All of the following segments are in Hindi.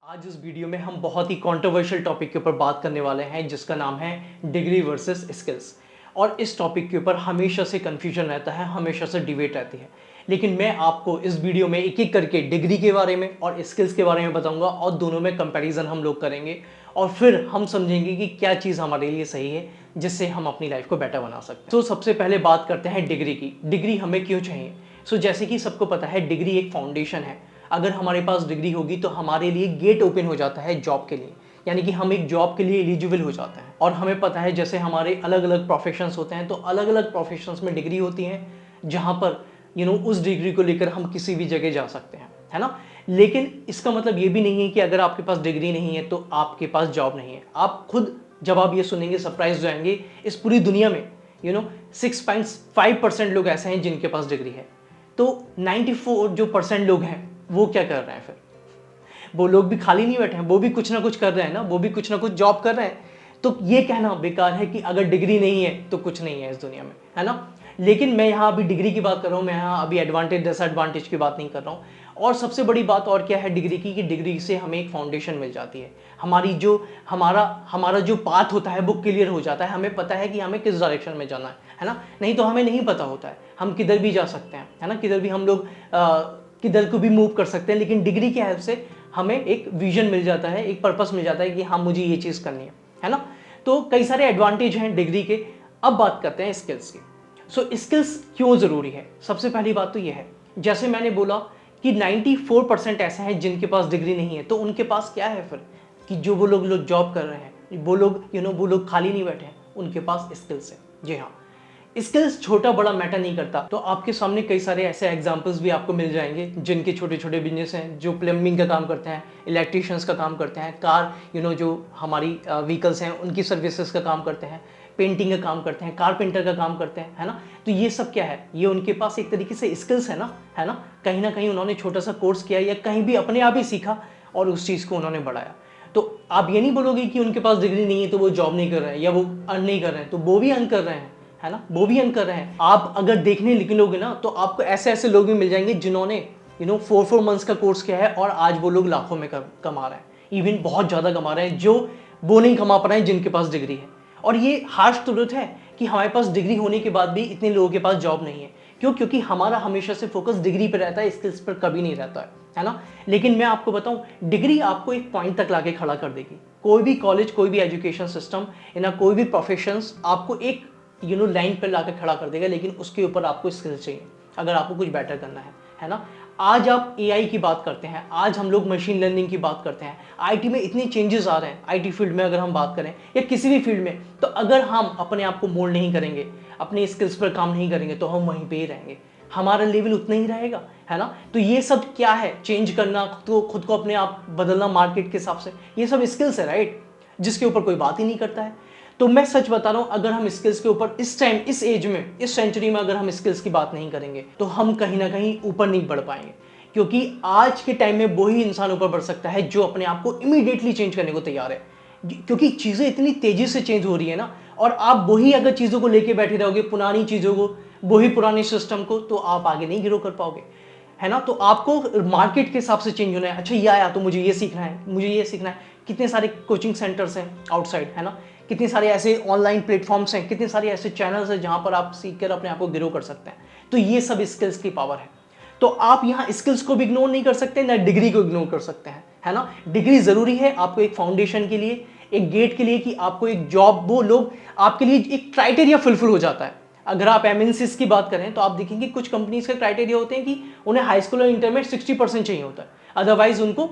आज इस वीडियो में हम बहुत ही कंट्रोवर्शियल टॉपिक के ऊपर बात करने वाले हैं जिसका नाम है डिग्री वर्सेस स्किल्स। और इस टॉपिक के ऊपर हमेशा से कंफ्यूजन रहता है, हमेशा से डिबेट रहती है। लेकिन मैं आपको इस वीडियो में एक एक करके डिग्री के बारे में और स्किल्स के बारे में बताऊंगा और दोनों में कंपैरिजन हम लोग करेंगे और फिर हम समझेंगे कि क्या चीज़ हमारे लिए सही है जिससे हम अपनी लाइफ को बेटर बना सकते हैं। तो सबसे पहले बात करते हैं डिग्री की। डिग्री हमें क्यों चाहिए? जैसे कि सबको पता है डिग्री एक फाउंडेशन है। अगर हमारे पास डिग्री होगी तो हमारे लिए गेट ओपन हो जाता है जॉब के लिए, यानी कि हम एक जॉब के लिए एलिजिबल हो जाते हैं। और हमें पता है जैसे हमारे अलग अलग प्रोफेशंस होते हैं तो अलग अलग प्रोफेशंस में डिग्री होती है जहाँ पर उस डिग्री को लेकर हम किसी भी जगह जा सकते हैं, है ना। लेकिन इसका मतलब ये भी नहीं है कि अगर आपके पास डिग्री नहीं है तो आपके पास जॉब नहीं है। आप खुद जब आप ये सुनेंगे सरप्राइज हो जाएंगे। इस पूरी दुनिया में 6.5% लोग ऐसे हैं जिनके पास डिग्री है। तो 94% लोग हैं वो क्या कर रहे हैं? फिर वो लोग भी खाली नहीं बैठे हैं, वो भी कुछ ना कुछ कर रहे हैं ना, वो भी कुछ ना कुछ जॉब कर रहे हैं। तो ये कहना बेकार है कि अगर डिग्री नहीं है तो कुछ नहीं है इस दुनिया में, है ना। लेकिन मैं यहाँ अभी डिग्री की बात कर रहा हूँ, मैं यहाँ अभी एडवांटेज डिसएडवांटेज की बात नहीं कर रहा हूँ। और सबसे बड़ी बात और क्या है डिग्री की, कि डिग्री से हमें एक फाउंडेशन मिल जाती है। हमारा जो पाथ होता है वो क्लियर हो जाता है। हमें पता है कि हमें किस डायरेक्शन में जाना है ना। नहीं तो हमें नहीं पता होता है, हम किधर भी जा सकते हैं, है ना। किधर भी हम लोग किधर को भी मूव कर सकते हैं। लेकिन डिग्री की हेल्प से हमें एक विजन मिल जाता है, एक पर्पस मिल जाता है कि हाँ मुझे ये चीज़ करनी है ना। तो कई सारे एडवांटेज हैं डिग्री के। अब बात करते हैं स्किल्स की। स्किल्स क्यों ज़रूरी है? सबसे पहली बात तो ये है, जैसे मैंने बोला कि 94% ऐसे हैं जिनके पास डिग्री नहीं है। तो उनके पास क्या है फिर, कि जो वो लोग जॉब कर रहे हैं, वो लोग खाली नहीं बैठे हैं, उनके पास स्किल्स है। जी हाँ, स्किल्स छोटा बड़ा मैटर नहीं करता। तो आपके सामने कई सारे ऐसे एग्जांपल्स भी आपको मिल जाएंगे जिनके छोटे छोटे बिजनेस हैं, जो प्लम्बिंग का काम करते हैं, इलेक्ट्रिशियंस का काम करते हैं, कार जो हमारी व्हीकल्स हैं उनकी सर्विसेज का काम करते हैं, पेंटिंग का काम करते हैं, कारपेंटर का काम करते हैं, है ना। तो ये सब क्या है, ये उनके पास एक तरीके से स्किल्स है ना। कहीं ना कहीं उन्होंने छोटा सा कोर्स किया या कहीं भी अपने आप ही सीखा और उस चीज़ को उन्होंने बढ़ाया। तो आप ये नहीं बोलोगे कि उनके पास डिग्री नहीं है तो वो जॉब नहीं कर रहे हैं या वो अर्न नहीं कर रहे हैं। तो वो भी अर्न कर रहे हैं, है ना, वो भी अर्न कर रहे हैं। आप अगर देखने निकलोगे ना तो आपको ऐसे ऐसे लोग भी मिल जाएंगे जिन्होंने 4 मंथ्स का कोर्स किया है और आज वो लोग लाखों में कमा रहे हैं, इवन बहुत ज़्यादा कमा रहे हैं, जो वो नहीं कमा पा रहे हैं जिनके पास डिग्री है। और ये हार्श ट्रुथ है कि हमारे पास डिग्री होने के बाद भी इतने लोगों के पास जॉब नहीं है। क्यों? क्योंकि हमारा हमेशा से फोकस डिग्री पर रहता है, स्किल्स पर कभी नहीं रहता है ना। लेकिन मैं आपको बताऊं, डिग्री आपको एक पॉइंट तक लाके खड़ा कर देगी। कोई भी कॉलेज, कोई भी एजुकेशन सिस्टम या कोई भी प्रोफेशंस आपको एक लाइन पर लाकर खड़ा कर देगा, लेकिन उसके ऊपर आपको स्किल्स चाहिए अगर आपको कुछ बेटर करना है ना। आज आप एआई की बात करते हैं, आज हम लोग मशीन लर्निंग की बात करते हैं, आईटी में इतने चेंजेस आ रहे हैं। आईटी फील्ड में अगर हम बात करें या किसी भी फील्ड में, तो अगर हम अपने आप को मोल्ड नहीं करेंगे, अपने स्किल्स पर काम नहीं करेंगे तो हम वहीं पे ही रहेंगे, हमारा लेवल उतना ही रहेगा, है ना। तो ये सब क्या है, चेंज करना, तो खुद को अपने आप बदलना मार्केट के हिसाब से, ये सब स्किल्स है, राइट, जिसके ऊपर कोई बात ही नहीं करता है। तो मैं सच बता रहा हूं, अगर हम स्किल्स के ऊपर इस टाइम, इस एज में, इस सेंचुरी में अगर हम स्किल्स की बात नहीं करेंगे तो हम कहीं ना कहीं ऊपर नहीं बढ़ पाएंगे। क्योंकि आज के टाइम में वही इंसान ऊपर बढ़ सकता है जो अपने आप को इमीडिएटली चेंज करने को तैयार है। क्योंकि चीजें इतनी तेजी से चेंज हो रही है ना, और आप वही अगर चीजों को लेके बैठे रहोगे, पुरानी चीजों को, वही पुराने सिस्टम को, तो आप आगे नहीं ग्रो कर पाओगे, है ना। तो आपको मार्केट के हिसाब से चेंज होना है। अच्छा ये आया तो मुझे ये सीखना है, मुझे ये सीखना है। कितने सारे कोचिंग सेंटर्स हैं आउटसाइड, है ना, कितने सारे ऐसे ऑनलाइन प्लेटफॉर्म्स हैं, कितने सारे ऐसे चैनल्स हैं जहां पर आप सीख कर अपने आप को ग्रो कर सकते हैं। तो ये सब स्किल्स की पावर है। तो आप यहाँ स्किल्स को भी इग्नोर नहीं कर सकते, ना डिग्री को इग्नोर कर सकते हैं, है ना। डिग्री जरूरी है आपको एक फाउंडेशन के लिए, एक गेट के लिए, कि आपको एक जॉब, वो लोग आपके लिए एक क्राइटेरिया फुलफिल हो जाता है। अगर आप एमएनसीज की बात करें तो आप देखेंगे कुछ कंपनीज का क्राइटेरिया होते हैं कि उन्हें हाई स्कूल और इंटर में 60% चाहिए होता है, अदरवाइज उनको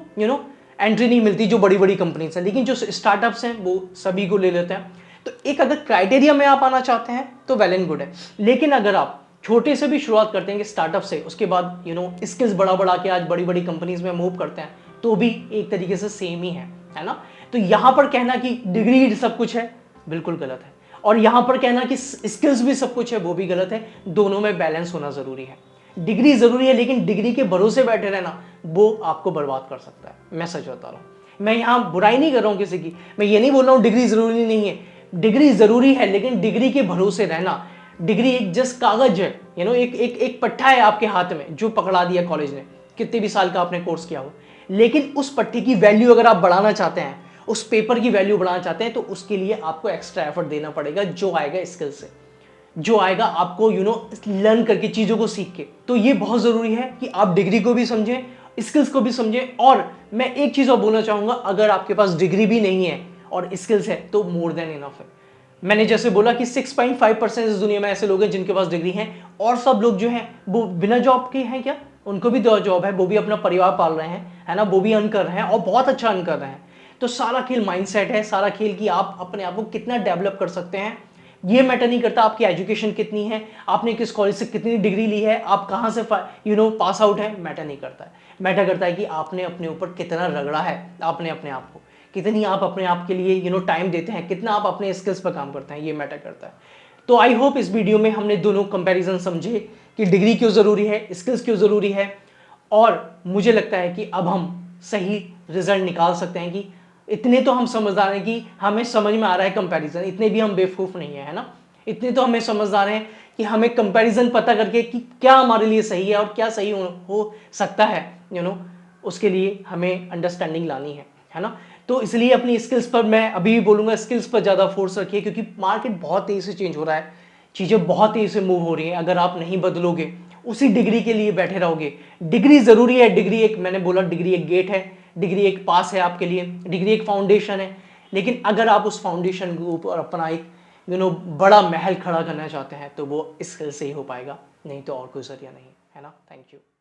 एंट्री नहीं मिलती, जो बड़ी बड़ी कंपनीज हैं। लेकिन जो स्टार्टअप्स हैं वो सभी को ले लेते हैं। तो एक अगर क्राइटेरिया में आप आना चाहते हैं तो वेल एंड गुड है। लेकिन अगर आप छोटे से भी शुरुआत करते हैं कि स्टार्टअप से, उसके बाद स्किल्स बढ़ा के आज बड़ी बड़ी कंपनीज में मूव करते हैं, तो भी एक तरीके से सेम ही है ना। तो यहाँ पर कहना कि डिग्री सब कुछ है, बिल्कुल गलत है। और यहाँ पर कहना कि स्किल्स भी सब कुछ है, वो भी गलत है। दोनों में बैलेंस होना जरूरी है। डिग्री जरूरी है, लेकिन डिग्री के भरोसे बैठे रहना वो आपको बर्बाद कर सकता है। मैं सच बता रहा हूँ, मैं यहाँ बुराई नहीं कर रहा हूँ किसी की, मैं ये नहीं बोल रहा हूँ डिग्री जरूरी नहीं है। डिग्री जरूरी है, लेकिन डिग्री के भरोसे रहना, डिग्री एक जस्ट कागज है, एक पट्टा है आपके हाथ में जो पकड़ा दिया कॉलेज ने, कितने भी साल का आपने कोर्स किया हो। लेकिन उस पट्टी की वैल्यू अगर आप बढ़ाना चाहते हैं, उस पेपर की वैल्यू बढ़ाना चाहते हैं, तो उसके लिए आपको एक्स्ट्रा एफर्ट देना पड़ेगा, जो आएगा स्किल से, जो आएगा आपको लर्न करके, चीज़ों को सीख के। तो ये बहुत ज़रूरी है कि आप डिग्री को भी समझें, स्किल्स को भी समझें। और मैं एक चीज़ और बोलना चाहूँगा, अगर आपके पास डिग्री भी नहीं है और स्किल्स है तो मोर देन इनफ है। मैंने जैसे बोला कि 6.5% इस दुनिया में ऐसे लोग हैं जिनके पास डिग्री है, और सब लोग जो हैं वो बिना जॉब के हैं क्या? उनको भी दो जॉब है, वो भी अपना परिवार पाल रहे हैं, है ना, वो भी अर्न कर रहे हैं और बहुत अच्छा अर्न कर रहे हैं। तो सारा खेल माइंडसेट है, सारा खेल कि आप अपने आप को कितना डेवलप कर सकते हैं। ये मैटर नहीं करता आपकी एजुकेशन कितनी है, आपने किस कॉलेज से कितनी डिग्री ली है, आप कहाँ से पास आउट है, मैटर नहीं करता है। मैटर करता है कि आपने अपने ऊपर कितना रगड़ा है, आपने अपने आप को कितनी आप अपने आप के लिए टाइम देते हैं, कितना आप अपने स्किल्स पर काम करते हैं, ये मैटर करता है। तो आई होप इस वीडियो में हमने दोनों कंपैरिजन समझे कि डिग्री क्यों ज़रूरी है, स्किल्स क्यों ज़रूरी है, और मुझे लगता है कि अब हम सही रिजल्ट निकाल सकते हैं कि इतने तो हम समझदार हैं कि हमें समझ में आ रहा है कंपैरिजन, इतने भी हम बेवकूफ़ नहीं है ना, इतने तो हमें समझदार हैं कि हमें कंपैरिजन पता करके कि क्या हमारे लिए सही है और क्या सही हो सकता है, उसके लिए हमें अंडरस्टैंडिंग लानी है ना। तो इसलिए अपनी स्किल्स पर मैं अभी भी बोलूँगा, स्किल्स पर ज़्यादा फोर्स रखिए, क्योंकि मार्केट बहुत तेज़ी से चेंज हो रहा है, चीज़ें बहुत तेज़ी से मूव हो रही हैं। अगर आप नहीं बदलोगे, उसी डिग्री के लिए बैठे रहोगे, डिग्री ज़रूरी है, डिग्री एक, मैंने बोला डिग्री एक गेट है, डिग्री एक पास है आपके लिए, डिग्री एक फाउंडेशन है, लेकिन अगर आप उस फाउंडेशन के ऊपर अपना एक बड़ा महल खड़ा करना चाहते हैं तो वो स्किल से ही हो पाएगा, नहीं तो और कोई जरिया नहीं, है ना। Thank you.